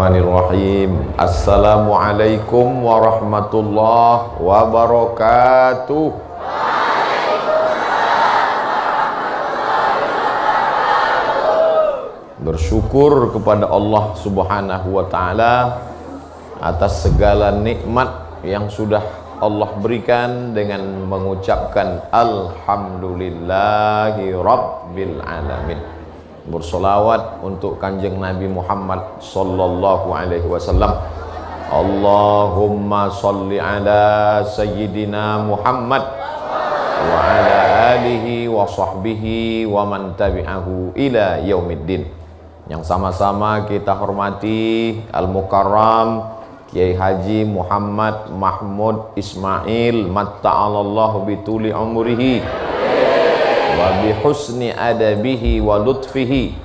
Bismillahirrahmanirrahim. Assalamualaikum warahmatullahi wabarakatuh. Bersyukur kepada Allah Subhanahu wa Ta'ala atas segala nikmat yang sudah Allah berikan dengan mengucapkan Alhamdulillahi Rabbil Alamin. Bersolawat untuk kanjeng Nabi Muhammad sallallahu alaihi wasallam. Allahumma salli ala sayyidina Muhammad wa ala alihi wa sahbihi wa man tabi'ahu ila yaumiddin. Yang sama-sama kita hormati Al-Mukarram Kiai Haji Muhammad Mahmud Ismail matta'alallahu bituli umrihi wa bihusni adabihi wa lutfihi.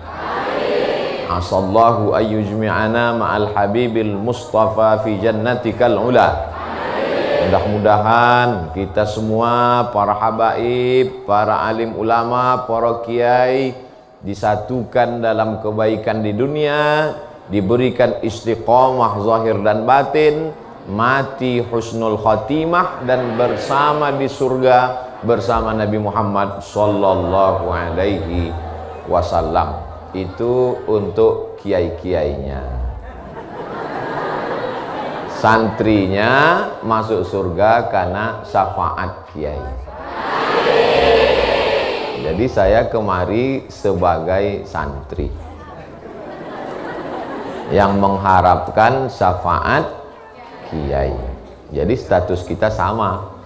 Asallahu ayyujmi'ana ma'al habibil mustafa fi jannatikal ula. Mudah-mudahan kita semua, para habaib, para alim ulama, para kiai, disatukan dalam kebaikan di dunia, diberikan istiqomah zahir dan batin, mati husnul khatimah, dan bersama di surga bersama Nabi Muhammad sallallahu alaihi wasallam. Itu untuk kiai-kiainya. Santrinya masuk surga karena syafaat kiai. Jadi saya kemari sebagai santri yang mengharapkan syafaat kiai. Jadi status kita sama.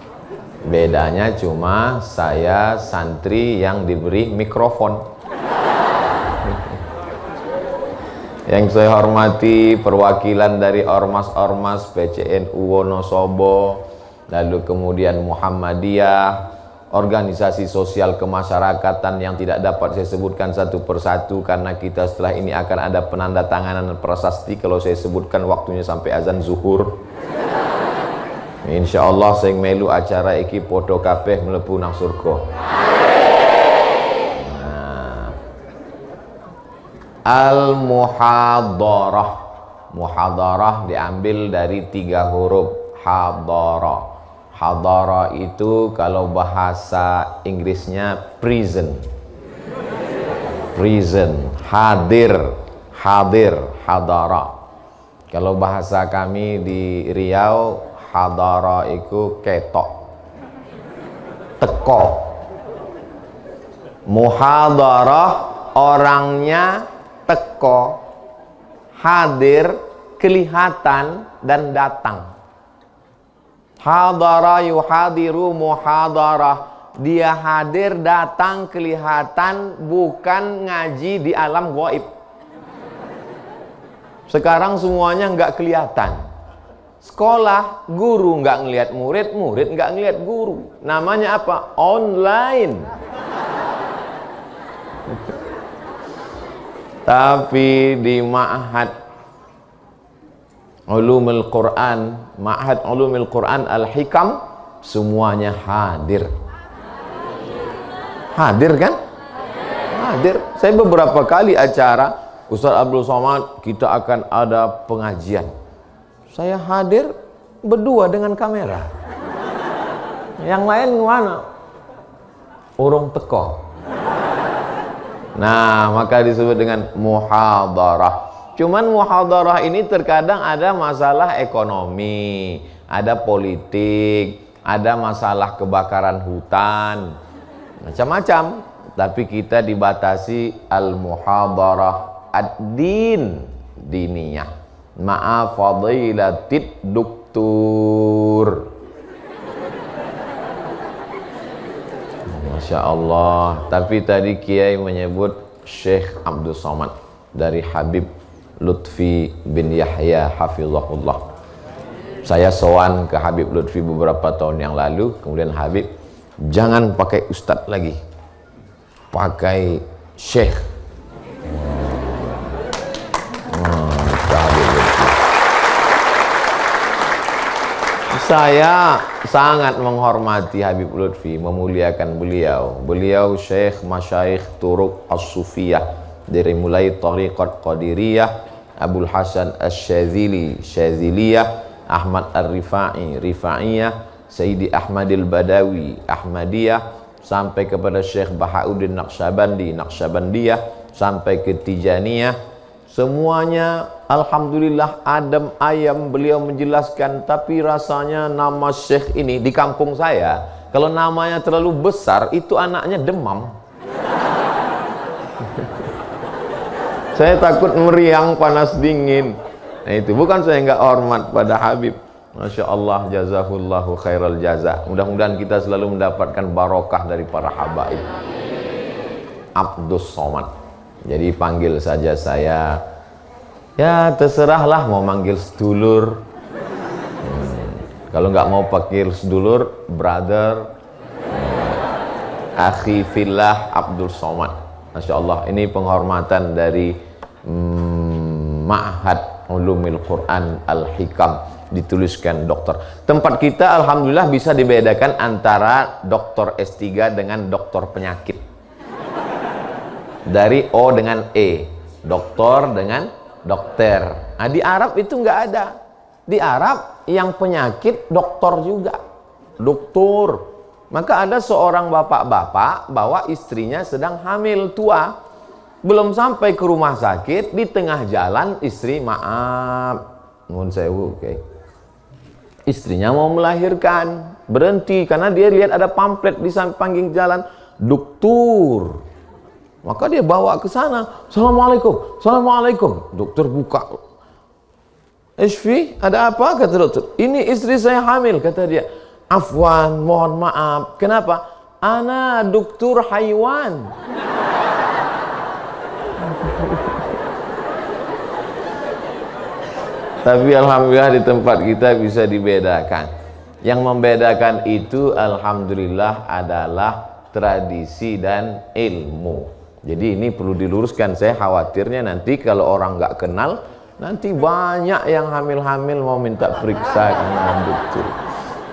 Bedanya cuma saya santri yang diberi mikrofon. Yang saya hormati perwakilan dari ormas-ormas PCNU Wonosobo, lalu kemudian Muhammadiyah, organisasi sosial kemasyarakatan yang tidak dapat saya sebutkan satu persatu karena kita setelah ini akan ada penandatanganan prasasti. Kalau saya sebutkan waktunya sampai azan zuhur. Insya Allah saya melu acara iki podo kabeh mlebu nang surga. Nah. Al-muhadarah. Muhadarah diambil dari 3 huruf hadarah. Hadarah itu kalau bahasa Inggrisnya prison. Prison, hadir, hadir, hadarah. Kalau bahasa kami di Riau, hadara iku ketok, teko. Muhadarah orangnya teko, hadir kelihatan dan datang. Hadara yuhadiru muhadarah, dia hadir datang kelihatan, bukan ngaji di alam gaib. Sekarang semuanya nggak kelihatan. Sekolah, guru nggak ngelihat murid, murid nggak ngelihat guru. Namanya apa? Online. Tapi di Ma'had Ulumul Quran, Ma'had Ulumul Quran Al-Hikam, semuanya hadir. Hadir kan? Hadir. Saya beberapa kali acara Ustaz Abdul Somad, kita akan ada pengajian. Saya hadir berdua dengan kamera. Yang lain mana? Urung teko. Nah, maka disebut dengan muhadarah. Cuman muhadarah ini terkadang ada masalah ekonomi, ada politik, ada masalah kebakaran hutan, macam-macam. Tapi kita dibatasi al-muhadarah ad-din, diniyah. Ma'a fadilatid doktur. Masya Allah. Tapi tadi Kiai menyebut Syekh Abdul Somad dari Habib Lutfi bin Yahya hafizahullah. Saya sowan ke Habib Lutfi beberapa tahun yang lalu. Kemudian Habib, jangan pakai ustadz lagi, pakai Syekh. Saya sangat menghormati Habib Lutfi, memuliakan beliau. Beliau Syekh Masyaikh Turuk As-Sufiyah, dari mulai Tariqat Qadiriyah, Abul Hasan Asy-Syadzili, Syadziliyah, Ahmad Ar-Rifai, Rifaiyah, Sayyidi Ahmadil Badawi, Ahmadiyah, sampai kepada Syekh Bahauddin Naqsyabandi, Naqsyabandiyah, sampai ke Tijaniyah. Semuanya alhamdulillah adem ayam beliau menjelaskan. Tapi rasanya nama Syekh ini di kampung saya, kalau namanya terlalu besar itu anaknya demam. Saya takut meriang, panas dingin. Nah itu bukan saya nggak hormat pada Habib. Masya Allah, jazahullahu khairal jaza. Mudah-mudahan kita selalu mendapatkan barokah dari para habaib. Abdus Somad. Jadi panggil saja saya. Ya terserahlah mau manggil sedulur. Kalau nggak mau panggil sedulur, brother, akhi fillah Abdul Somad. Masya Allah, ini penghormatan dari Ma'had Ulumil Quran Al-Hikam, dituliskan dokter. Tempat kita alhamdulillah bisa dibedakan antara doktor S3 dengan doktor penyakit. Dari O dengan E, doktor dengan dokter. Nah, di Arab itu nggak ada. Di Arab yang penyakit doktor juga, doktor. Maka ada seorang bapak-bapak bawa istrinya sedang hamil tua, belum sampai ke rumah sakit, di tengah jalan istri, maaf, mohon sewu, oke. Istrinya mau melahirkan, berhenti karena dia lihat ada pamflet di samping jalan, dokter. Maka dia bawa ke sana. Assalamualaikum, assalamualaikum. Dokter buka. Ishfi, ada apa? Kata dokter. Ini istri saya hamil, kata dia. Afwan, mohon maaf. Kenapa? Ana dokter haiwan. Tapi alhamdulillah di tempat kita bisa dibedakan. Yang membedakan itu alhamdulillah adalah tradisi dan ilmu. Jadi ini perlu diluruskan. Saya khawatirnya nanti kalau orang nggak kenal, nanti banyak yang hamil-hamil mau minta periksa dengan dokter.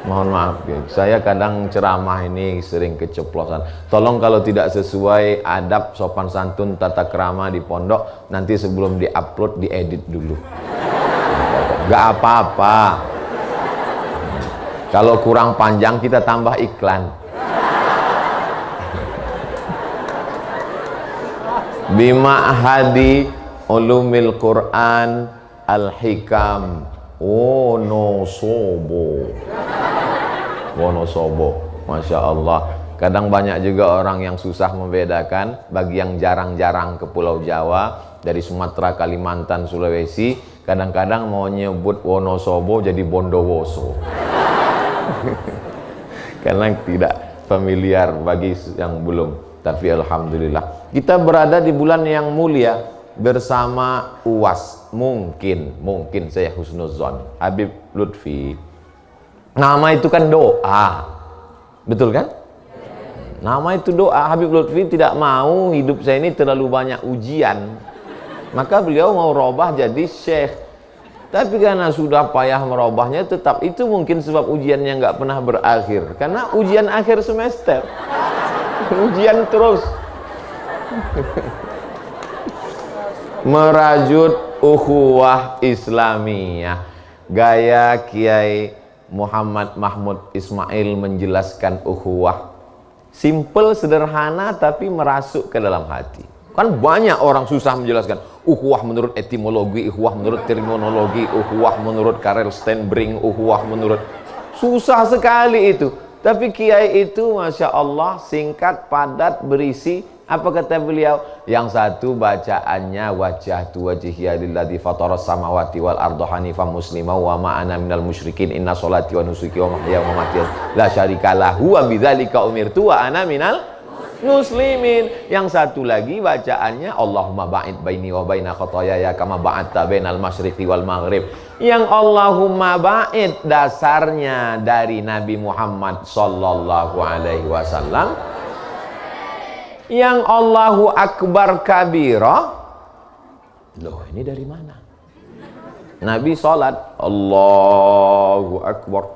Mohon maaf ya, saya kadang ceramah ini sering keceplosan. Tolong kalau tidak sesuai adab, sopan santun, tata krama di pondok, nanti sebelum diupload diedit dulu. Gak apa-apa. Kalau kurang panjang kita tambah iklan. Bima'hadi Ulumil Quran Al-Hikam Wonosobo. Wonosobo, Masya Allah. Kadang banyak juga orang yang susah membedakan. Bagi yang jarang-jarang ke Pulau Jawa, dari Sumatera, Kalimantan, Sulawesi, kadang-kadang mau nyebut Wonosobo jadi Bondowoso. Karena tidak familiar bagi yang belum. Tapi alhamdulillah kita berada di bulan yang mulia bersama UAS. Mungkin saya husnuzon Habib Lutfi. Nama itu kan doa, betul kan? Nama itu doa. Habib Lutfi tidak mau hidup saya ini terlalu banyak ujian, maka beliau mau robah jadi syekh. Tapi karena sudah payah merubahnya, tetap itu mungkin sebab ujiannya nggak pernah berakhir. Karena ujian akhir semester, ujian terus. Merajut ukhuwah Islamiyah, gaya Kiai Muhammad Mahmud Ismail menjelaskan ukhuwah. Simple, sederhana, tapi merasuk ke dalam hati. Kan banyak orang susah menjelaskan ukhuwah menurut etimologi, ukhuwah menurut terminologi, ukhuwah menurut Karel Stenbring, ukhuwah menurut, susah sekali itu. Tapi kiai itu Masya Allah singkat, padat, berisi. Apa kata beliau? Yang satu bacaannya wajjahtu wajhiya lilladzi fataras samawati wal arda hanifan musliman wa ma ana minal musyrikin inna sholati wa nusuki wa mahyaya wa mamati la syarika lahu wa bidzalika umirtu wa ana minal muslimin. Yang satu lagi bacaannya Allahumma ba'id baini wa baina khotoyaya kama ba'adta bainal masyriqi wal maghrib. Yang Allahumma ba'id dasarnya dari Nabi Muhammad sallallahu alaihi wasallam. Yang Allahu Akbar kabira. Loh, ini dari mana? Nabi sholat Allahu Akbar.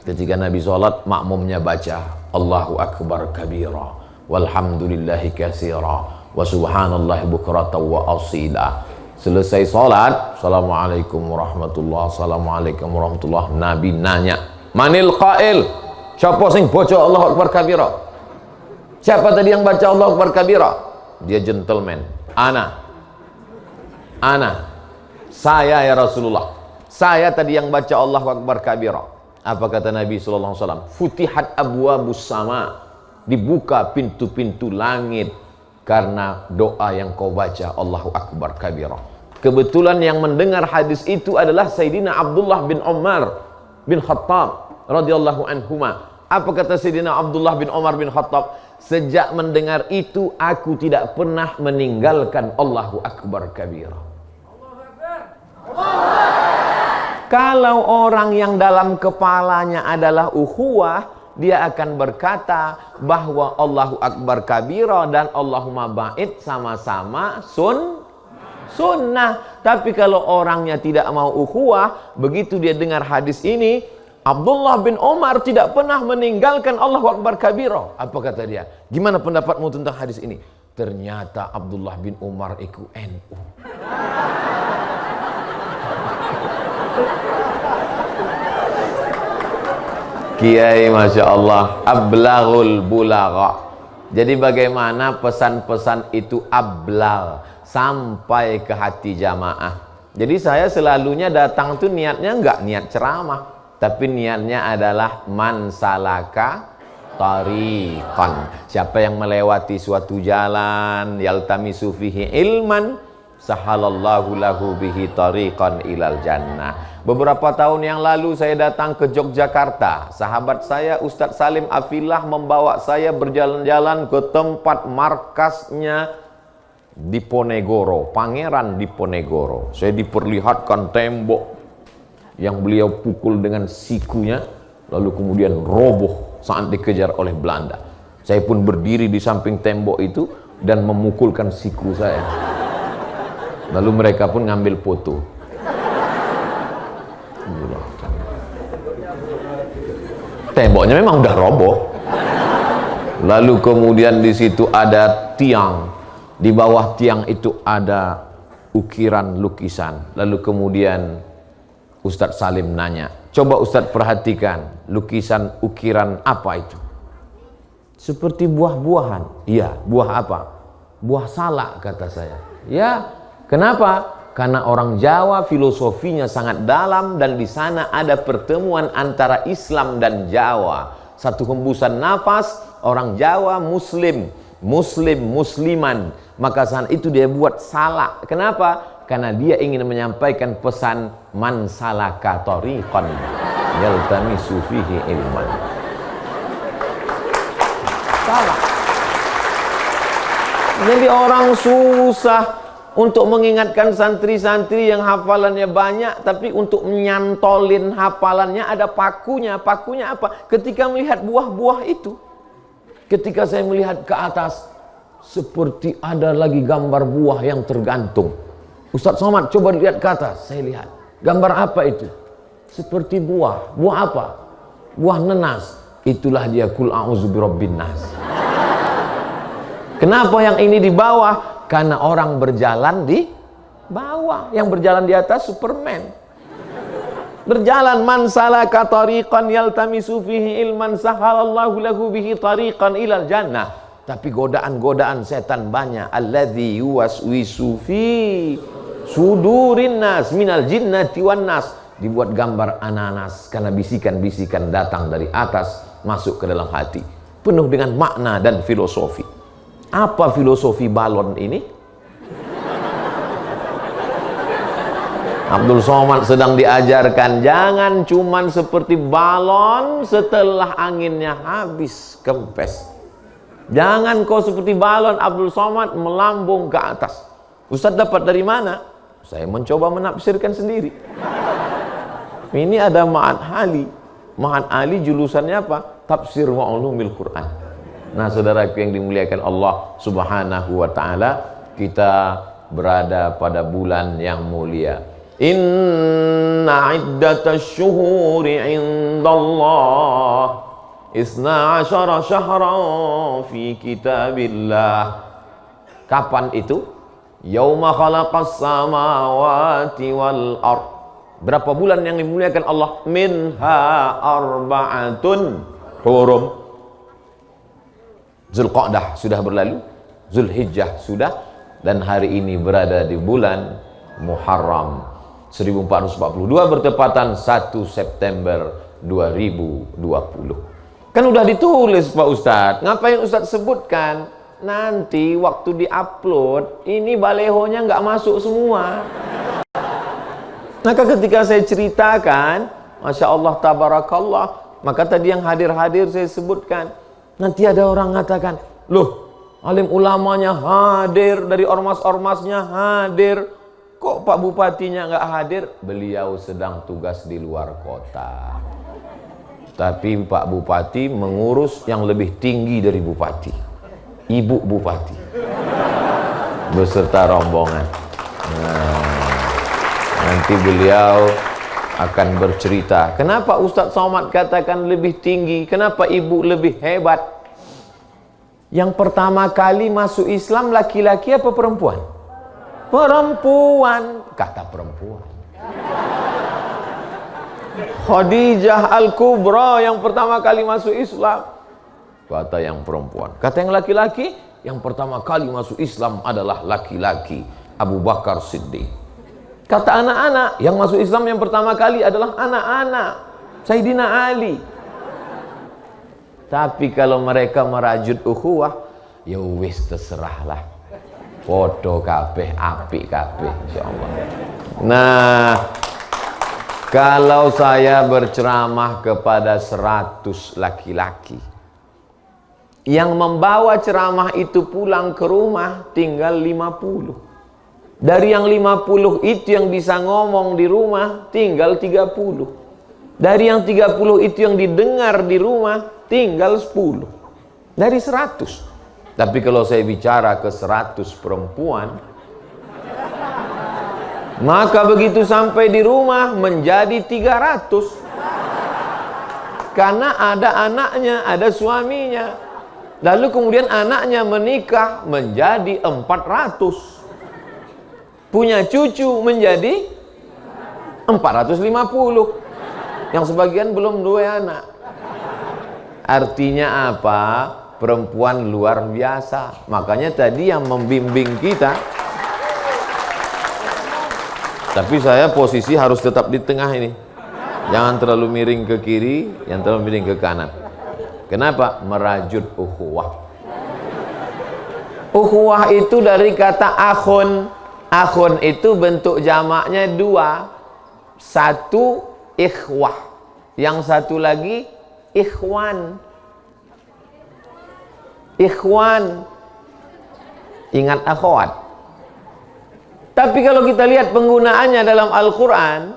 Ketika Nabi sholat, makmumnya baca Allahu Akbar kabira walhamdulillahi katsira wa subhanallahi bukratan wa asila. Selesai salat, assalamualaikum warahmatullahi, assalamualaikum warahmatullahi. Nabi nanya, manil qail, siapa sing baca Allahu akbar kabira? Siapa tadi yang baca Allahu akbar kabira? Dia gentleman. Ana, saya ya Rasulullah, saya tadi yang baca Allahu akbar kabira. Apa kata Nabi sallallahu alaihi wasallam? Futihat abwabus sama, dibuka pintu-pintu langit karena doa yang kau baca Allahu akbar kabira. Kebetulan yang mendengar hadis itu adalah Sayyidina Abdullah bin Umar bin Khattab radhiyallahu anhuma. Apa kata Sayyidina Abdullah bin Umar bin Khattab? Sejak mendengar itu aku tidak pernah meninggalkan Allahu akbar kabira. Kalau orang yang dalam kepalanya adalah ukhuwah, dia akan berkata bahwa Allahu akbar kabira dan Allahumma ba'id sama-sama sunnah. Tapi kalau orangnya tidak mau ukhuwah, begitu dia dengar hadis ini, Abdullah bin Umar tidak pernah meninggalkan Allahu akbar kabira. Apa kata dia? Gimana pendapatmu tentang hadis ini? Ternyata Abdullah bin Umar itu NU. Kiai Masya Allah, ablaghul bulagha. Jadi bagaimana pesan-pesan itu ablag, sampai ke hati jamaah. Jadi saya selalunya datang tuh niatnya enggak niat ceramah, tapi niatnya adalah man salaka tariqan. Siapa yang melewati suatu jalan, yaltamisu fihi ilman, sahalallahu lahu bihi tariqan ilal jannah. Beberapa tahun yang lalu saya datang ke Yogyakarta. Sahabat saya Ustadz Salim Afillah membawa saya berjalan-jalan ke tempat markasnya Diponegoro, Pangeran Diponegoro. Saya diperlihatkan tembok yang beliau pukul dengan sikunya, lalu kemudian roboh saat dikejar oleh Belanda. Saya pun berdiri di samping tembok itu dan memukulkan siku saya. Lalu mereka pun ngambil foto. Temboknya memang udah roboh. Lalu kemudian di situ ada tiang. Di bawah tiang itu ada ukiran lukisan. Lalu kemudian Ustadz Salim nanya, coba Ustadz perhatikan lukisan ukiran apa itu? Seperti buah-buahan. Iya, buah apa? Buah salak kata saya. Ya, kenapa? Karena orang Jawa filosofinya sangat dalam dan di sana ada pertemuan antara Islam dan Jawa. Satu hembusan nafas, orang Jawa musliman. Maka saat itu dia buat salak. Kenapa? Karena dia ingin menyampaikan pesan man salaka tariqan yaltamisu fihi ilman. Salak. Jadi orang susah untuk mengingatkan santri-santri yang hafalannya banyak, tapi untuk menyantolin hafalannya ada pakunya. Pakunya apa? Ketika melihat buah-buah itu, ketika saya melihat ke atas, seperti ada lagi gambar buah yang tergantung. Ustadz Somad, coba lihat ke atas. Saya lihat. Gambar apa itu? Seperti buah. Buah apa? Buah nenas. Itulah dia kul a'udzu birabbin nas. Kenapa yang ini di bawah? Karena orang berjalan di bawah, yang berjalan di atas Superman. Berjalan man salaka tariqan yaltamisu fihi ilman sahalallahu lahu bihi tariqan ilal jannah. Tapi godaan-godaan setan banyak. Alladzi yuwaswisu fi sudurin nas minal jinnati wan nas. Dibuat gambar ananas karena bisikan-bisikan datang dari atas masuk ke dalam hati, penuh dengan makna dan filosofi. Apa filosofi balon ini? Abdul Somad sedang diajarkan jangan cuman seperti balon setelah anginnya habis kempes. Jangan kau seperti balon Abdul Somad melambung ke atas. Ustaz dapat dari mana? Saya mencoba menafsirkan sendiri. Ini ada Ma'an Ali. Ma'an Ali julusannya apa? Tafsir wa ulumil Quran. Nah, saudaraku yang dimuliakan Allah Subhanahu wa taala, kita berada pada bulan yang mulia. Inna iddatasy syuhuri 'indallah isna 'asyara syahran fi kitabillah Kapan itu? Yauma khalaqas samawati wal ard. Berapa bulan yang dimuliakan Allah? Minha arba'atun hurum. Zulqa'dah sudah berlalu, Zulhijjah sudah, dan hari ini berada di bulan Muharram 1442 bertepatan 1 September 2020. Kan udah ditulis Pak Ustadz, ngapain Ustadz sebutkan? Nanti waktu diupload ini balehonya nggak masuk semua. Maka ketika saya ceritakan, Masya Allah, Tabarakallah, maka tadi yang hadir-hadir saya sebutkan. Nanti ada orang mengatakan, loh, alim ulamanya hadir, dari ormas-ormasnya hadir, kok Pak Bupatinya nggak hadir? Beliau sedang tugas di luar kota. Tapi Pak Bupati mengurus yang lebih tinggi dari Bupati, Ibu Bupati beserta rombongan. Nanti beliau akan bercerita, kenapa Ustadz Somad katakan lebih tinggi, kenapa ibu lebih hebat. Yang pertama kali masuk Islam laki-laki apa perempuan? Perempuan, kata perempuan. Khadijah Al-Kubra yang pertama kali masuk Islam, kata yang perempuan. Kata yang laki-laki, yang pertama kali masuk Islam adalah laki-laki, Abu Bakar Siddiq. Kata anak-anak, yang masuk Islam yang pertama kali adalah anak-anak, Sayyidina Ali. Tapi kalau mereka merajut ukhuwah, ya wis terserahlah. Podo kabeh, apik kabeh, insyaallah. Nah, kalau saya berceramah kepada 100 laki-laki, yang membawa ceramah itu pulang ke rumah tinggal 50. Dari yang 50 itu yang bisa ngomong di rumah tinggal 30. Dari yang 30 itu yang didengar di rumah tinggal 10. Dari 100. Tapi kalau saya bicara ke 100 perempuan, maka begitu sampai di rumah menjadi 300. Karena ada anaknya, ada suaminya. Lalu kemudian anaknya menikah menjadi 400. Punya cucu menjadi 450. Yang sebagian belum 2 anak. Artinya apa? Perempuan luar biasa. Makanya tadi yang membimbing kita, tapi saya posisi harus tetap di tengah ini. Jangan terlalu miring ke kiri, jangan terlalu miring ke kanan. Kenapa? Merajut ukhuwah. Ukhuwah itu dari kata akhun. Akhun itu bentuk jamaknya 2. Satu ikhwah, yang satu lagi ikhwan. Ikhwan, ingat akhwat. Tapi kalau kita lihat penggunaannya dalam Al-Quran,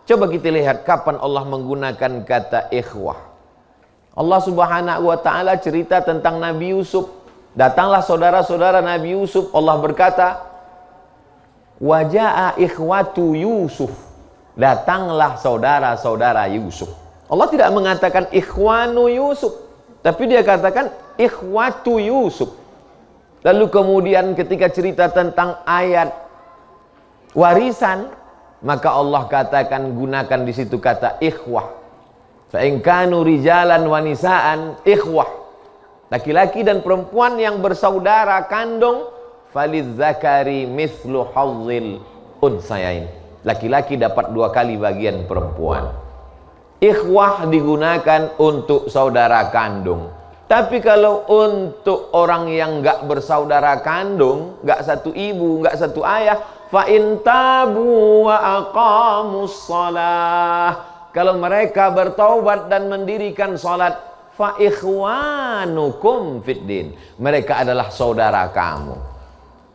coba kita lihat kapan Allah menggunakan kata ikhwah. Allah Subhanahu wa ta'ala cerita tentang Nabi Yusuf. Datanglah saudara-saudara Nabi Yusuf, Allah berkata, waja'a ikhwatu Yusuf, datanglah saudara-saudara Yusuf. Allah tidak mengatakan ikhwanu Yusuf, tapi dia katakan ikhwatu Yusuf. Lalu kemudian ketika cerita tentang ayat warisan, maka Allah katakan, gunakan di situ kata ikhwah. Fa in kanu rijalan wa nisaan ikhwah. Laki-laki dan perempuan yang bersaudara kandung, falizzakari mithlu hazzil unsayain. Laki-laki dapat 2 kali bagian perempuan. Ikhwah digunakan untuk saudara kandung. Tapi kalau untuk orang yang enggak bersaudara kandung, enggak satu ibu, enggak satu ayah, fa in tabu wa aqamus shalah, kalau mereka bertaubat dan mendirikan salat, fa ikhwanukum fiddin, mereka adalah saudara kamu.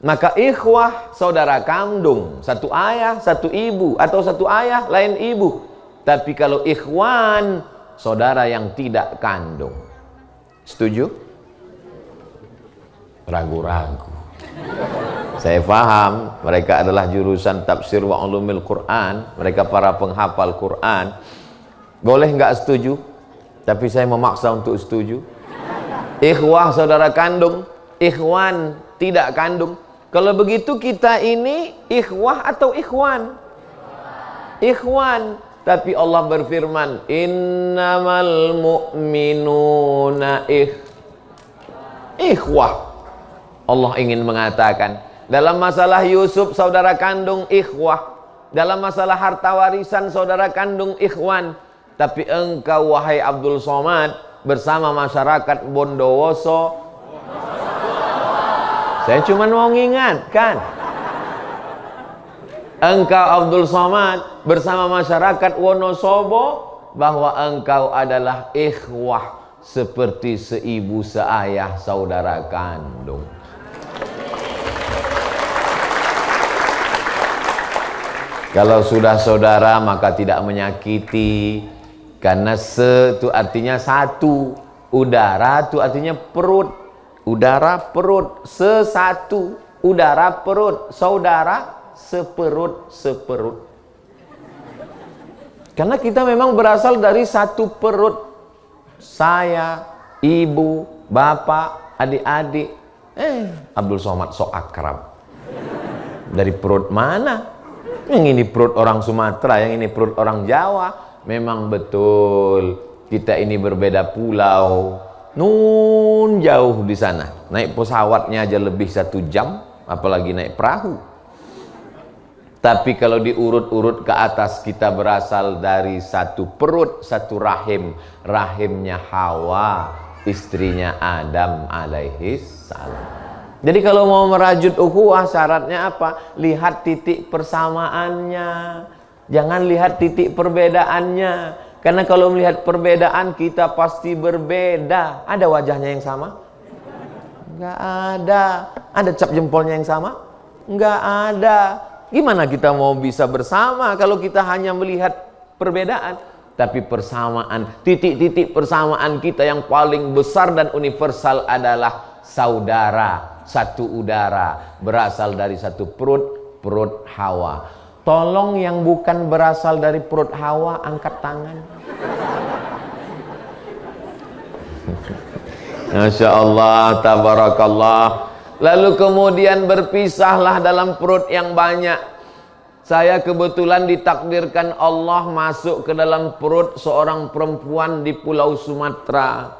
Maka ikhwah saudara kandung, satu ayah, satu ibu, atau satu ayah lain ibu. Tapi kalau ikhwan, saudara yang tidak kandung. Setuju? Ragu-ragu. Saya paham mereka adalah jurusan tafsir wa ulumil Quran, mereka para penghafal Quran. Boleh nggak setuju? Tapi saya memaksa untuk setuju. Ikhwah saudara kandung, ikhwan tidak kandung. Kalau begitu kita ini ikhwah atau ikhwan? Ikhwan. Tapi Allah berfirman, innamal mu'minuna ikhwah. Allah ingin mengatakan, dalam masalah Yusuf saudara kandung ikhwah, dalam masalah harta warisan saudara kandung ikhwan. Tapi engkau wahai Abdul Somad bersama masyarakat Bondowoso, saya cuma mau mengingatkan, engkau Abdul Somad bersama masyarakat Wonosobo bahwa engkau adalah ikhwah seperti seibu seayah saudara kandung. Kalau sudah saudara maka tidak menyakiti, karena itu artinya satu, udara itu artinya perut, udara perut, sesatu, udara perut, saudara seperut. Karena kita memang berasal dari satu perut. Saya, ibu, bapak, adik-adik. Abdul Somad sok akrab. Dari perut mana? Yang ini perut orang Sumatera, yang ini perut orang Jawa. Memang betul kita ini berbeda pulau. Nun jauh di sana. Naik pesawatnya aja lebih 1 jam, apalagi naik perahu. Tapi kalau diurut-urut ke atas, kita berasal dari satu perut, satu rahim. Rahimnya Hawa, istrinya Adam alaihis salam. Jadi kalau mau merajut ukhuwah, syaratnya apa? Lihat titik persamaannya, jangan lihat titik perbedaannya. Karena kalau melihat perbedaan, kita pasti berbeda. Ada wajahnya yang sama? Enggak ada. Ada cap jempolnya yang sama? Enggak ada. Gimana kita mau bisa bersama kalau kita hanya melihat perbedaan? Tapi persamaan, titik-titik persamaan kita yang paling besar dan universal adalah saudara, satu udara, berasal dari satu perut, perut Hawa. Tolong yang bukan berasal dari perut Hawa, angkat tangan. Masya Allah, tabarakallah. Lalu kemudian berpisahlah dalam perut yang banyak. Saya kebetulan ditakdirkan Allah masuk ke dalam perut seorang perempuan di Pulau Sumatera.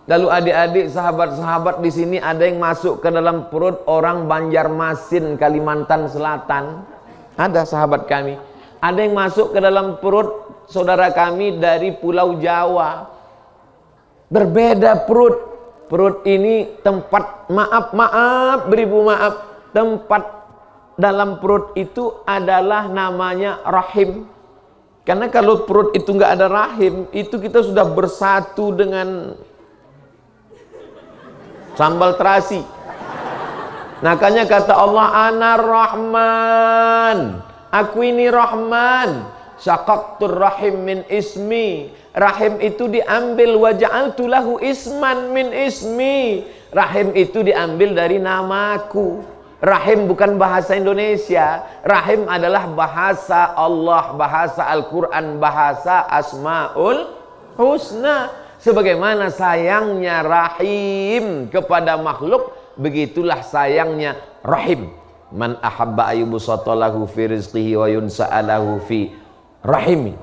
Lalu adik-adik, sahabat-sahabat di sini ada yang masuk ke dalam perut orang Banjarmasin, Kalimantan Selatan. Ada sahabat kami. Ada yang masuk ke dalam perut saudara kami dari Pulau Jawa. Berbeda perut. Perut ini tempat, maaf, beribu maaf, tempat dalam perut itu adalah namanya rahim. Karena kalau perut itu nggak ada rahim, itu kita sudah bersatu dengan sambal terasi. Makanya kata Allah, Ana Rahman, aku ini Rahman, syaqaqtur rahim min ismi. Rahim itu diambil, wa ja'altu lahu isman min ismi. Rahim itu diambil dari namaku. Rahim bukan bahasa Indonesia. Rahim adalah bahasa Allah, bahasa Al-Quran, bahasa Asmaul Husna. Sebagaimana sayangnya rahim kepada makhluk, begitulah sayangnya rahim. Man ahabba ayyubsata lahu fi rizqihi wa yunsa'alahu fi rahimi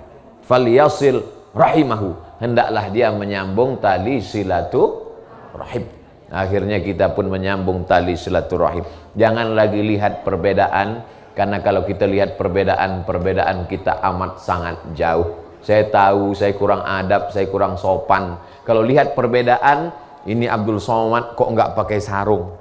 falyasil rahimahu. Hendaklah dia menyambung tali silaturahim. Akhirnya kita pun menyambung tali silaturahim. Jangan lagi lihat perbedaan, karena kalau kita lihat perbedaan kita amat sangat jauh. Saya tahu saya kurang adab, saya kurang sopan. Kalau lihat perbedaan, ini Abdul Somad kok enggak pakai sarung?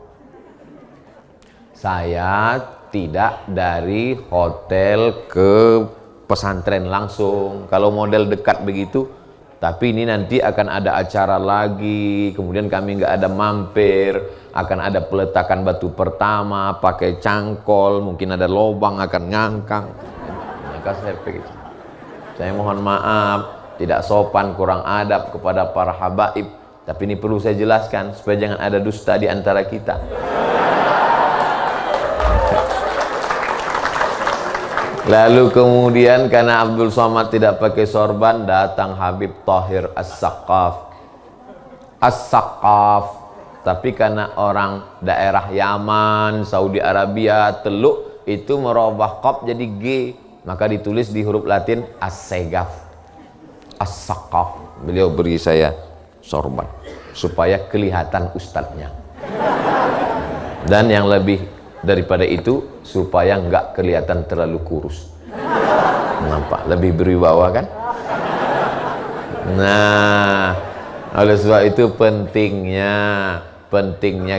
Saya tidak dari hotel ke pesantren langsung. Kalau model dekat begitu, tapi ini nanti akan ada acara lagi, kemudian kami nggak ada mampir, akan ada peletakan batu pertama, pakai cangkol, mungkin ada lobang akan ngangkang. Maka saya mohon maaf, tidak sopan, kurang adab kepada para habaib. Tapi ini perlu saya jelaskan supaya jangan ada dusta di antara kita. Lalu kemudian karena Abdul Somad tidak pakai sorban, datang Habib Tahir As-Saqaf. As-Saqaf Tapi karena orang daerah Yaman, Saudi Arabia, Teluk itu merubah qaf jadi G, maka ditulis di huruf Latin as-segaf, as-saqaf. Beliau beri saya sorban supaya kelihatan ustadznya. Dan yang lebih daripada itu, supaya nggak kelihatan terlalu kurus. Nampak lebih berwibawa kan? Nah, oleh sebab itu pentingnya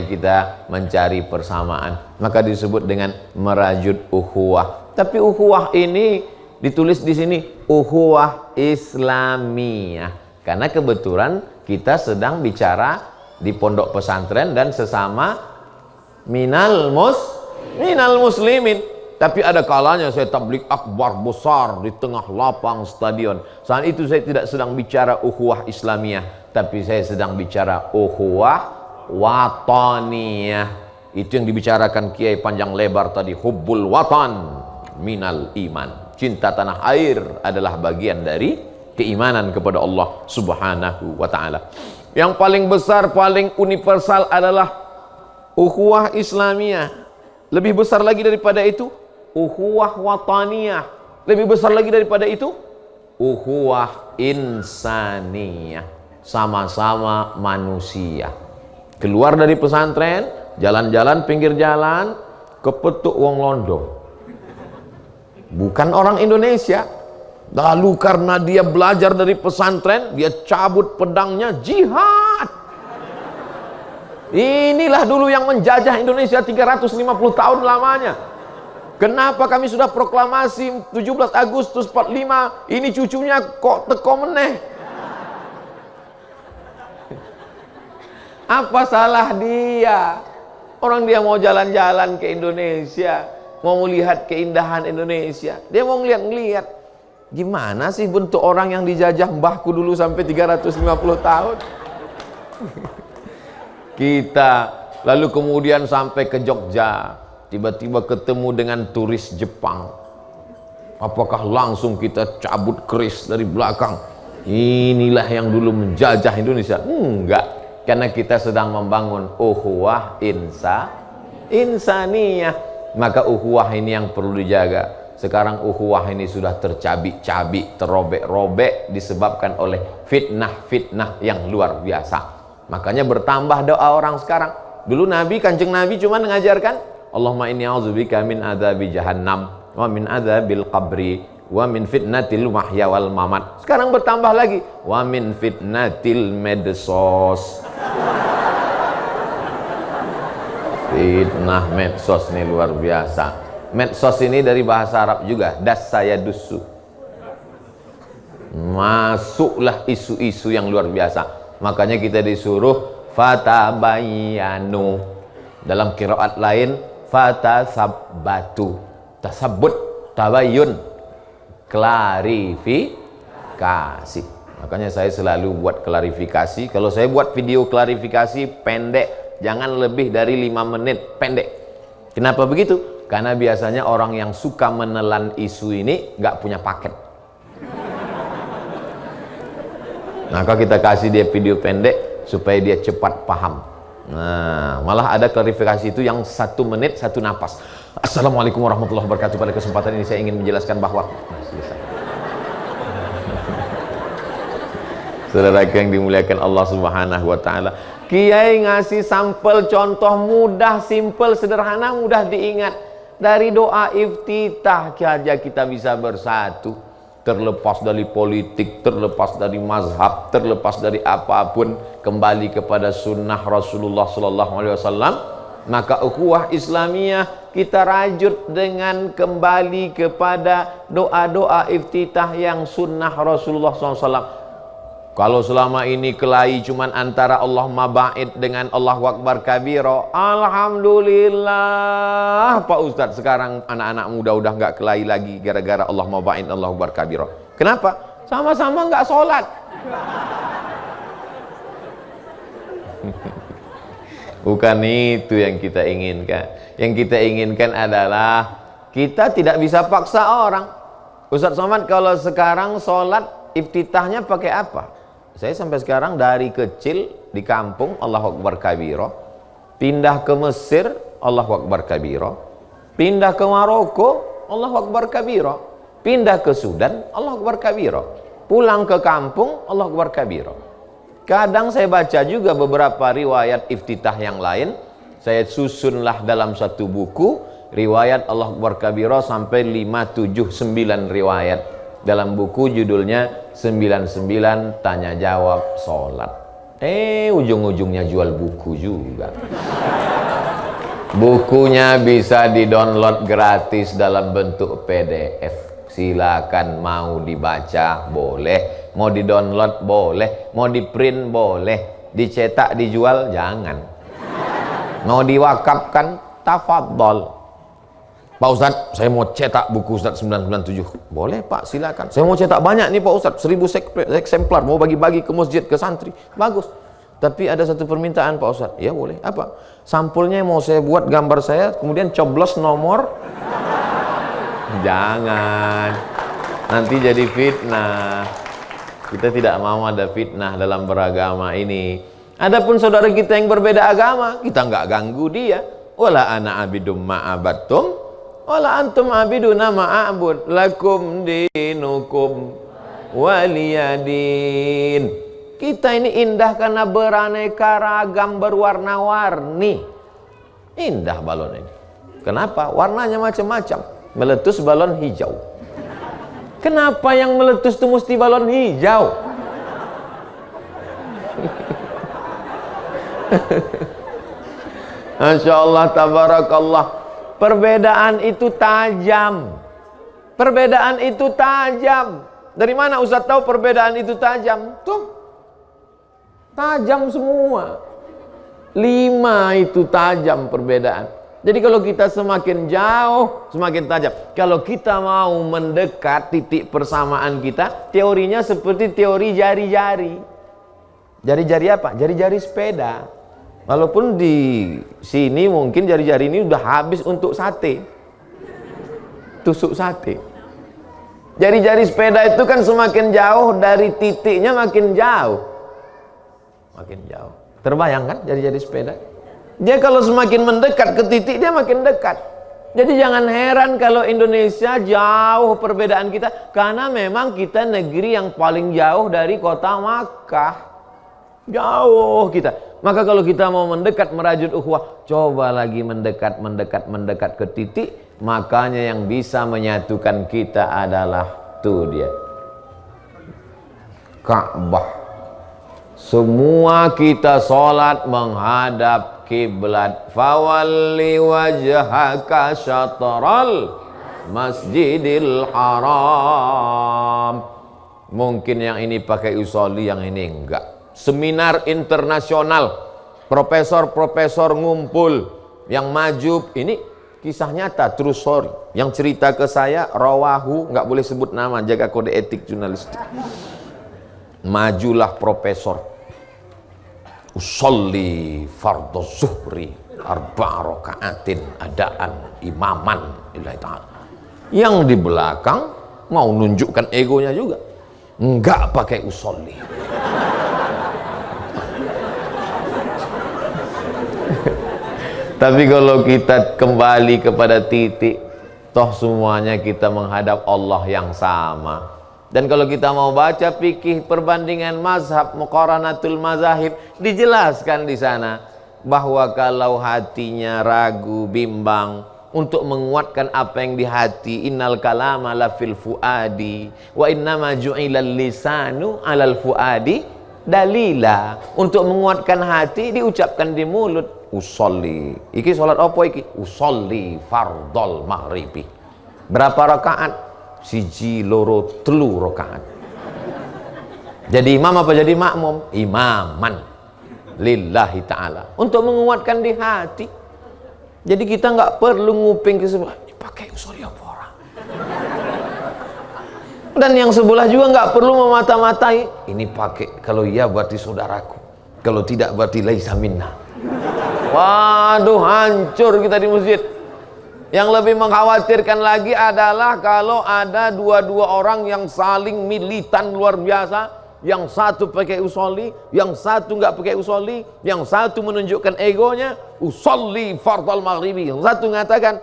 kita mencari persamaan. Maka disebut dengan merajut ukhuwah. Tapi ukhuwah ini ditulis di sini ukhuwah Islamiyah. Karena kebetulan kita sedang bicara di pondok pesantren dan sesama minal muslimin. Tapi ada kalanya saya tabligh akbar besar di tengah lapang stadion. Saat itu saya tidak sedang bicara ukhuwah Islamiyah, tapi saya sedang bicara ukhuwah wataniyah. Itu yang dibicarakan Kiai panjang lebar tadi, hubbul watan minal iman. Cinta tanah air adalah bagian dari keimanan kepada Allah Subhanahu wa taala. Yang paling besar, paling universal adalah ukhuwah Islamiyah. Lebih besar lagi daripada itu ukhuwah wataniyah. Lebih besar lagi daripada itu ukhuwah insaniyah. Sama-sama manusia. Keluar dari pesantren, jalan-jalan pinggir jalan, kepetuk wong londo, bukan orang Indonesia. Lalu karena dia belajar dari pesantren, dia cabut pedangnya, jihad. Inilah dulu yang menjajah Indonesia 350 tahun lamanya. Kenapa kami sudah proklamasi 17 Agustus 45, ini cucunya kok teko meneh? Apa salah dia? Orang dia mau jalan-jalan ke Indonesia, mau melihat keindahan Indonesia, dia mau ngeliat-ngeliat. Gimana sih bentuk orang yang dijajah mbahku dulu sampai 350 tahun? Kita lalu kemudian sampai ke Jogja, tiba-tiba ketemu dengan turis Jepang. Apakah langsung kita cabut keris dari belakang? Inilah yang dulu menjajah Indonesia? Enggak, karena kita sedang membangun ukhuwah insaniyah. Maka ukhuwah ini yang perlu dijaga. Sekarang ukhuwah ini sudah tercabik-cabik, terobek-robek disebabkan oleh fitnah-fitnah yang luar biasa. Makanya bertambah doa orang sekarang. Dulu Kanjeng Nabi cuma mengajarkan Allahumma inni a'udzubika min adzabi jahannam wa min adzabil qabri wa min fitnatil mahya wal mamat. Sekarang bertambah lagi wa min fitnatil medsos. Fitnah medsos ini luar biasa. Medsos ini dari bahasa Arab juga, das saya dusu. Masuklah isu-isu yang luar biasa. Makanya kita disuruh fatabayyanu. Dalam qiraat lain fatasabbatu. Tasabbut, tabayyun, klarifikasi. Makanya saya selalu buat klarifikasi. Kalau saya buat video klarifikasi pendek, jangan lebih dari 5 menit, pendek. Kenapa begitu? Karena biasanya orang yang suka menelan isu ini nggak punya paket. Maka kita kasih dia video pendek supaya dia cepat paham. Nah, malah ada klarifikasi itu yang 1 menit 1 napas. Assalamualaikum warahmatullahi wabarakatuh. Pada kesempatan ini saya ingin menjelaskan bahwa saudara yang dimuliakan Allah Subhanahu wa taala, Kiai ngasih sampel contoh mudah, simpel, sederhana, mudah diingat. Dari doa iftitah saja kita bisa bersatu, terlepas dari politik, terlepas dari mazhab, terlepas dari apapun, kembali kepada sunnah Rasulullah SAW. Maka ukhuwah Islamiyah kita rajut dengan kembali kepada doa-doa iftitah yang sunnah Rasulullah SAW. Kalau selama ini kelahi cuman antara Allahumma ba'id dengan Allahu Akbar kabira, alhamdulillah Pak Ustadz, sekarang anak-anak muda udah nggak kelahi lagi gara-gara Allahumma ba'id Allahu Akbar kabira. Kenapa? Sama-sama nggak sholat. Bukan itu yang kita inginkan. Yang kita inginkan adalah kita tidak bisa paksa orang. Ustadz Somad, kalau sekarang sholat iftitahnya pakai apa? Saya sampai sekarang dari kecil di kampung Allahu Akbar kabira, pindah ke Mesir Allahu Akbar kabira, pindah ke Maroko Allahu Akbar kabira, pindah ke Sudan Allahu Akbar kabira, pulang ke kampung Allahu Akbar kabira. Kadang saya baca juga beberapa riwayat iftitah yang lain, saya susunlah dalam satu buku riwayat Allahu Akbar kabira sampai 5, 7, 9 riwayat. Dalam buku judulnya 99 tanya jawab sholat. Ujung-ujungnya jual buku juga. Bukunya bisa di-download gratis dalam bentuk PDF. Silakan, mau dibaca boleh, mau di-download boleh, mau di-print boleh, dicetak dijual jangan. Mau diwakafkan tafadhol. Pak Ustadz, saya mau cetak buku Ustadz 997. Boleh Pak, silakan. Saya mau cetak banyak nih Pak Ustadz, 1000 eksemplar, mau bagi-bagi ke masjid, ke santri. Bagus. Tapi ada satu permintaan Pak Ustadz. Ya boleh. Apa? Sampulnya mau saya buat gambar saya, kemudian coblos nomor. Jangan. Nanti jadi fitnah. Kita tidak mau ada fitnah dalam beragama ini. Adapun saudara kita yang berbeda agama, kita nggak ganggu dia. Wala ana abidum ma'abattum wala antum abiduna ma'abud lakum dinukum waliyadin. Kita ini indah karena beraneka ragam, berwarna-warni. Indah balon ini. Kenapa? Warnanya macam-macam. Meletus balon hijau. Kenapa yang meletus itu mesti balon hijau? Masya Allah, tabarakallah. Perbedaan itu tajam. Perbedaan itu tajam. Dari mana Ustaz tahu perbedaan itu tajam? Tuh, tajam semua. 5 itu tajam perbedaan. Jadi kalau kita semakin jauh, semakin tajam. Kalau kita mau mendekat titik persamaan kita, teorinya seperti teori jari-jari. Jari-jari apa? Jari-jari sepeda. Walaupun di sini mungkin jari-jari ini udah habis untuk sate, tusuk sate. Jari-jari sepeda itu kan semakin jauh dari titiknya makin jauh. Makin jauh. Terbayang kan jari-jari sepeda? Dia kalau semakin mendekat ke titik dia makin dekat. Jadi jangan heran kalau Indonesia jauh perbedaan kita, karena memang kita negeri yang paling jauh dari kota Makkah. Jauh kita. Maka kalau kita mau mendekat merajut ukhuwah, coba lagi mendekat ke titik. Makanya yang bisa menyatukan kita adalah tuh dia, Ka'bah. Semua kita sholat menghadap kiblat. Fawalli wajhaka syatral masjidil haram. Mungkin yang ini pakai usolli, yang ini enggak. Seminar internasional, profesor-profesor ngumpul, yang maju, ini kisah nyata, true story. Yang cerita ke saya, rawahu, nggak boleh sebut nama, jaga kode etik jurnalistik. Majulah profesor, usolli fardhu zuhri arba'a raka'atin adaan imaman lillahi ta'ala. Yang di belakang mau nunjukkan egonya juga, nggak pakai usolli. Tapi kalau kita kembali kepada titik, toh semuanya kita menghadap Allah yang sama. Dan kalau kita mau baca fikih perbandingan mazhab, muqaranatul mazahib, dijelaskan di sana bahwa kalau hatinya ragu, bimbang, untuk menguatkan apa yang di hati, innal kalama la fil fuadi wa innama ju'ilal lisanu alal fuadi dalila. Untuk menguatkan hati diucapkan di mulut. Usolli, iki sholat apa iki? Usolli fardhol maghribi. Berapa rakaat? 1, 2, 3 rakaat. Jadi imam apa jadi makmum? Imaman lillahi ta'ala, untuk menguatkan di hati. Jadi kita nggak perlu nguping ke sebelah, ini pakai usolli apa orang. Dan yang sebelah juga nggak perlu memata-matai, ini pakai, kalau iya berarti saudaraku, kalau tidak berarti laisa minna. Waduh, hancur kita di masjid. Yang lebih mengkhawatirkan lagi adalah kalau ada dua-dua orang yang saling militan luar biasa, Yang satu pakai usolli, yang satu nggak pakai usolli, yang satu menunjukkan egonya, usolli fardal maghribi. Yang satu mengatakan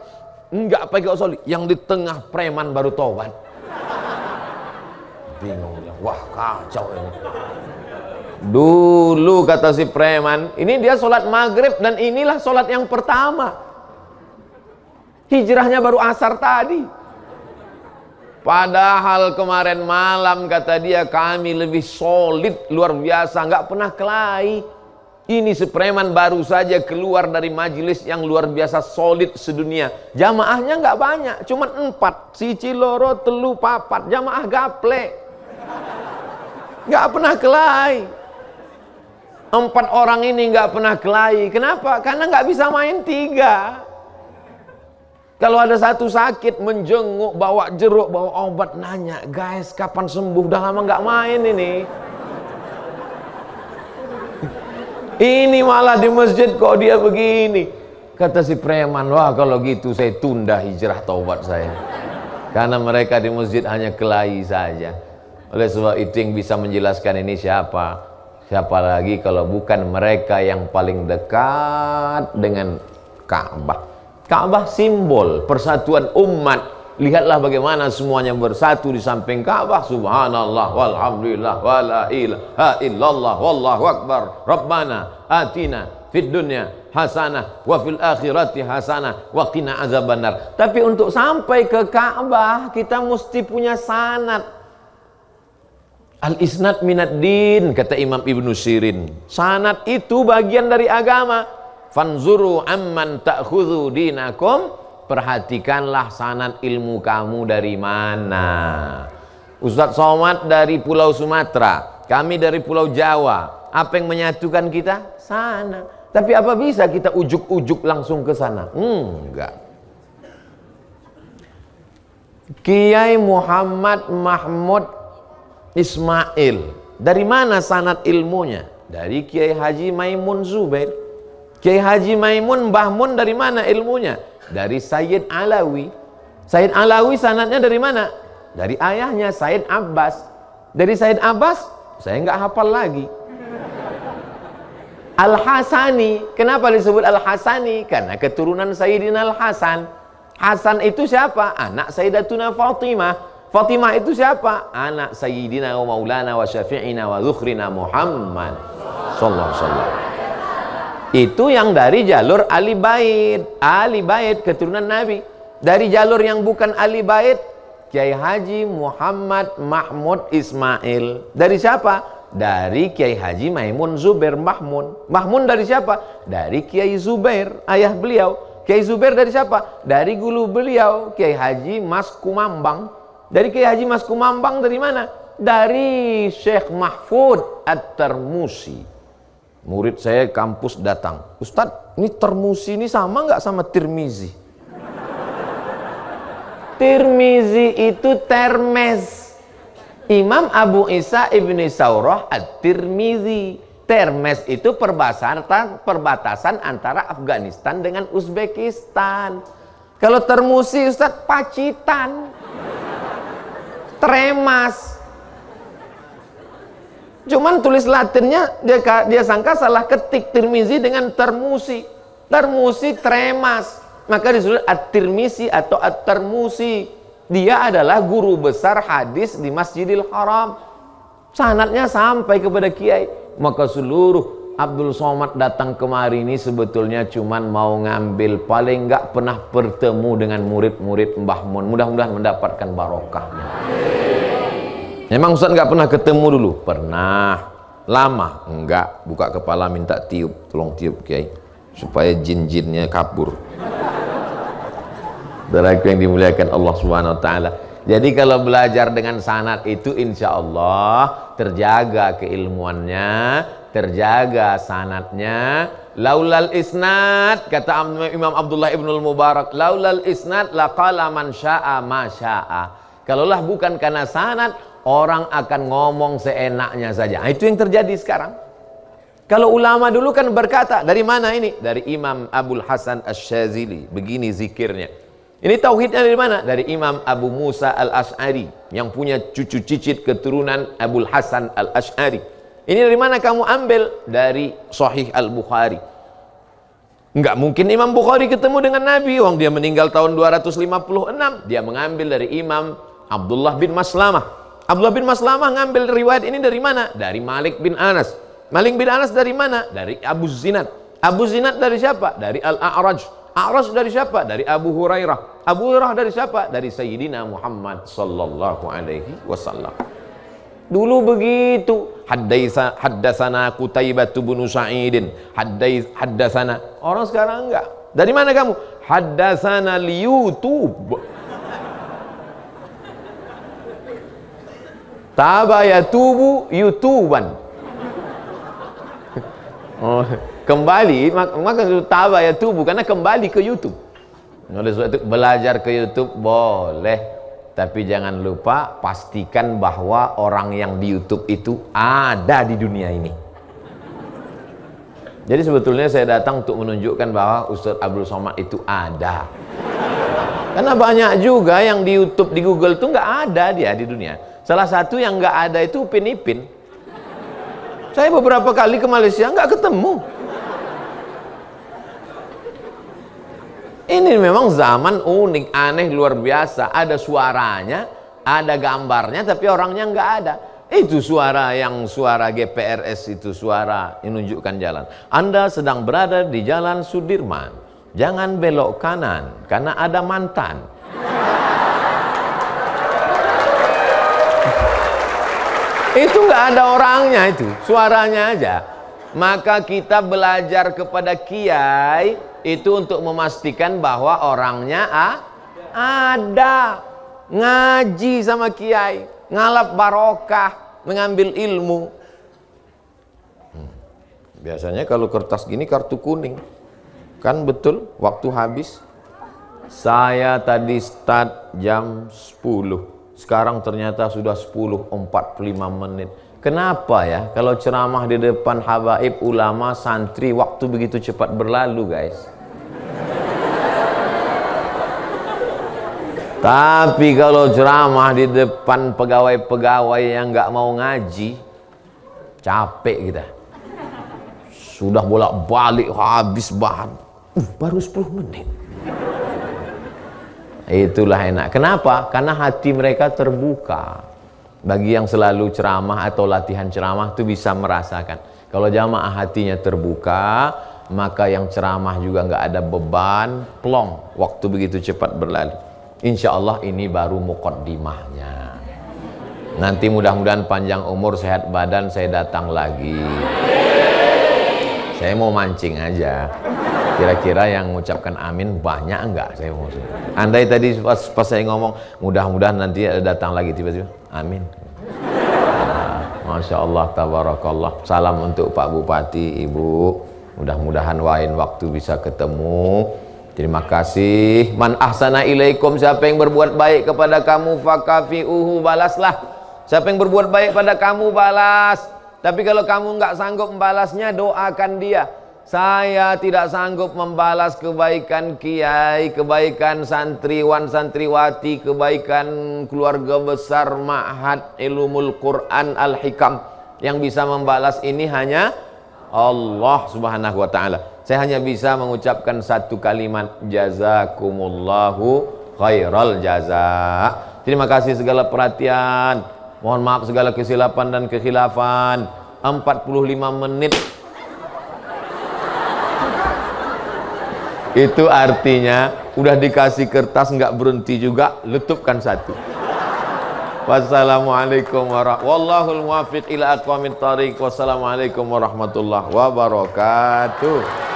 nggak pakai usolli, yang di tengah preman baru tobat. Bingung ya, wah kacau ini. Dulu kata si preman, ini dia sholat maghrib dan inilah sholat yang pertama. Hijrahnya baru asar tadi. Padahal kemarin malam kata dia kami lebih solid luar biasa, nggak pernah kelahi. Ini si preman baru saja keluar dari majelis yang luar biasa solid sedunia. Jamaahnya nggak banyak, cuma 4. Siji loro telu papat, jamaah gaple. Nggak pernah kelahi. 4 orang ini nggak pernah kelahi. Kenapa? Karena nggak bisa main 3. Kalau ada satu sakit, menjenguk, bawa jeruk, bawa obat, nanya, guys kapan sembuh? Udah lama nggak main ini. Ini malah di masjid kok dia begini. Kata si preman, wah kalau gitu saya tunda hijrah taubat saya. Karena mereka di masjid hanya kelahi saja. Oleh sebab itu yang bisa menjelaskan ini siapa? Siapa lagi kalau bukan mereka yang paling dekat dengan Ka'bah. Ka'bah simbol persatuan umat. Lihatlah bagaimana semuanya bersatu di samping Ka'bah. Subhanallah walhamdulillah wala ilaha illallah wallahu akbar. Rabbana atina fid dunya hasanah wa fil akhirati hasanah wa qina azabannar. Tapi untuk sampai ke Ka'bah kita mesti punya sanad. Al-isnad minad din, kata Imam Ibnu Sirin. Sanad itu bagian dari agama. Fanzuru amman ta'khudhu dinakum, perhatikanlah sanad ilmu kamu dari mana. Ustadz Somad dari Pulau Sumatera, kami dari Pulau Jawa. Apa yang menyatukan kita? Sana. Tapi apa bisa kita ujuk-ujuk langsung ke sana? Enggak. Kiai Muhammad Mahmud Ismail, dari mana sanad ilmunya? Dari Kiai Haji Maimun Zubair. Kiai Haji Maimun Mbah Mun dari mana ilmunya? Dari Sayyid Alawi. Sayyid Alawi sanadnya dari mana? Dari ayahnya Sayyid Abbas. Dari Sayyid Abbas saya nggak hafal lagi. Al-Hasani, kenapa disebut Al-Hasani? Karena keturunan Sayyidina Al-Hasan. Hasan itu siapa? Anak Sayyidatuna Fatimah. Fatimah itu siapa? Anak Sayyidina wa Maulana wa Syafi'ina wa Dzukhrina Muhammad sallallahu alaihi wasallam. Itu yang dari jalur Ali Bait. Ali Bait keturunan Nabi. Dari jalur yang bukan Ali Bait, Kiai Haji Muhammad Mahmud Ismail. Dari siapa? Dari Kiai Haji Maimun Zubair Mahmun. Mahmun dari siapa? Dari Kiai Zubair, ayah beliau. Kiai Zubair dari siapa? Dari guru beliau, Kiai Haji Mas Kumambang. Dari Kiai Haji Mas Kumambang dari mana? Dari Syekh Mahfud At-Tarmusi. Murid saya kampus datang, Ustadz, ini Termusi ini sama nggak sama Tirmizi? Tirmizi itu Termes. Imam Abu Isa Ibni Saurah At-Tirmizi. Termes itu perbatasan antara Afghanistan dengan Uzbekistan. Kalau Termusi, Ustadz, Pacitan. Tremas. Cuman tulis Latinnya dia sangka salah ketik Tirmizi dengan Termusi. Termusi Tremas. Maka disebut At-Tirmizi atau At-Termusi. Dia adalah guru besar hadis di Masjidil Haram. Sanadnya sampai kepada Kiai. Maka seluruh Abdul Somad datang kemari ini sebetulnya cuman mau ngambil, paling nggak pernah bertemu dengan murid-murid Mbah Mun. Mudah-mudahan mendapatkan barokahnya. Memang Ustaz nggak pernah ketemu dulu? Pernah. Lama? Enggak. Buka kepala minta tiup, tolong tiup Kiai, supaya jin-jinnya kabur. Saudaraku yang dimuliakan Allah Subhanahu Wa Taala. Jadi kalau belajar dengan sanad itu insya Allah terjaga keilmuannya, terjaga sanadnya. Laulal isnad, kata Imam Abdullah Ibnul Mubarak, laulal isnad laqala man sya'a ma sya'a. Kalaulah bukan karena sanad, orang akan ngomong seenaknya saja. Nah, itu yang terjadi sekarang. Kalau ulama dulu kan berkata, dari mana ini? Dari Imam Abul Hasan Asy-Syadzili. Begini zikirnya. Ini tauhidnya dari mana? Dari Imam Abu Musa al-Ash'ari yang punya cucu cicit keturunan Abul Hasan al-Ash'ari. Ini dari mana kamu ambil? Dari Sahih al-Bukhari. Enggak mungkin Imam Bukhari ketemu dengan Nabi, dia meninggal tahun 256. Dia mengambil dari Imam Abdullah bin Maslamah. Abdullah bin Maslamah ngambil riwayat ini dari mana? Dari Malik bin Anas. Malik bin Anas dari mana? Dari Abu Zinad. Abu Zinad dari siapa? Dari Al-A'raj. A'raj dari siapa? Dari Abu Hurairah. Abu Hurairah dari siapa? Dari Sayyidina Muhammad sallallahu alaihi wasallam. Dulu begitu. Haddatsana Qutaibah bin Sa'idin. Haddatsana. Orang sekarang enggak. Dari mana kamu? Haddatsana li YouTube. Taba yatubu YouTuban. Oh, kembali maka taba yatubu karena kembali ke YouTube. Oleh sebab itu belajar ke YouTube boleh, tapi jangan lupa pastikan bahwa orang yang di YouTube itu ada di dunia ini. Jadi sebetulnya saya datang untuk menunjukkan bahwa Ustadz Abdul Somad itu ada. Karena banyak juga yang di YouTube, di Google itu nggak ada dia di dunia. Salah satu yang nggak ada itu Upin Ipin. Saya beberapa kali ke Malaysia nggak ketemu. Ini memang zaman unik, aneh, luar biasa. Ada suaranya, ada gambarnya, tapi orangnya nggak ada. Itu suara GPRS, itu suara yang menunjukkan jalan. Anda sedang berada di jalan Sudirman. Jangan belok kanan, karena ada mantan. Itu nggak ada orangnya, itu suaranya aja. Maka kita belajar kepada kiai itu untuk memastikan bahwa orangnya ada. Ngaji sama kiai, ngalap barokah, mengambil ilmu. Biasanya kalau kertas gini kartu kuning, kan betul waktu habis. Saya tadi start jam 10. Sekarang ternyata sudah 10.45 menit. Kenapa ya? Kalau ceramah di depan habaib, ulama, santri, waktu begitu cepat berlalu, guys. Tapi kalau ceramah di depan pegawai-pegawai yang nggak mau ngaji, capek kita. Sudah bolak-balik habis bahan. Baru 10 menit. Itulah enak. Kenapa? Karena hati mereka terbuka. Bagi yang selalu ceramah atau latihan ceramah itu bisa merasakan. Kalau jamaah hatinya terbuka, maka yang ceramah juga nggak ada beban, plong. Waktu begitu cepat berlalu. Insya Allah ini baru muqaddimahnya. Nanti mudah-mudahan panjang umur, sehat badan, saya datang lagi. Saya mau mancing aja. Kira-kira yang mengucapkan amin banyak enggak? Saya mau. Andai tadi pas saya ngomong, mudah-mudahan nanti datang lagi tiba-tiba, amin. Masya Allah, tabarakallah. Salam untuk Pak Bupati, Ibu. Mudah-mudahan lain waktu bisa ketemu. Terima kasih. Man ahsana ilaikum, siapa yang berbuat baik kepada kamu, fakafi'uhu, balaslah. Siapa yang berbuat baik pada kamu, balas. Tapi kalau kamu nggak sanggup membalasnya, doakan dia. Saya tidak sanggup membalas kebaikan kiai, kebaikan santriwan, santriwati, kebaikan keluarga besar Ma'had Ilmul Quran Al-Hikam. Yang bisa membalas ini hanya Allah Subhanahu wa ta'ala. Saya hanya bisa mengucapkan satu kalimat, jazakumullahu khairal jaza. Terima kasih segala perhatian. Mohon maaf segala kesilapan dan kekhilafan. 45 menit. Itu artinya udah dikasih kertas nggak berhenti juga, letupkan satu. Wassalamualaikum warahmatullahi wabarakatuh. Wassalamualaikum warahmatullahi wabarakatuh.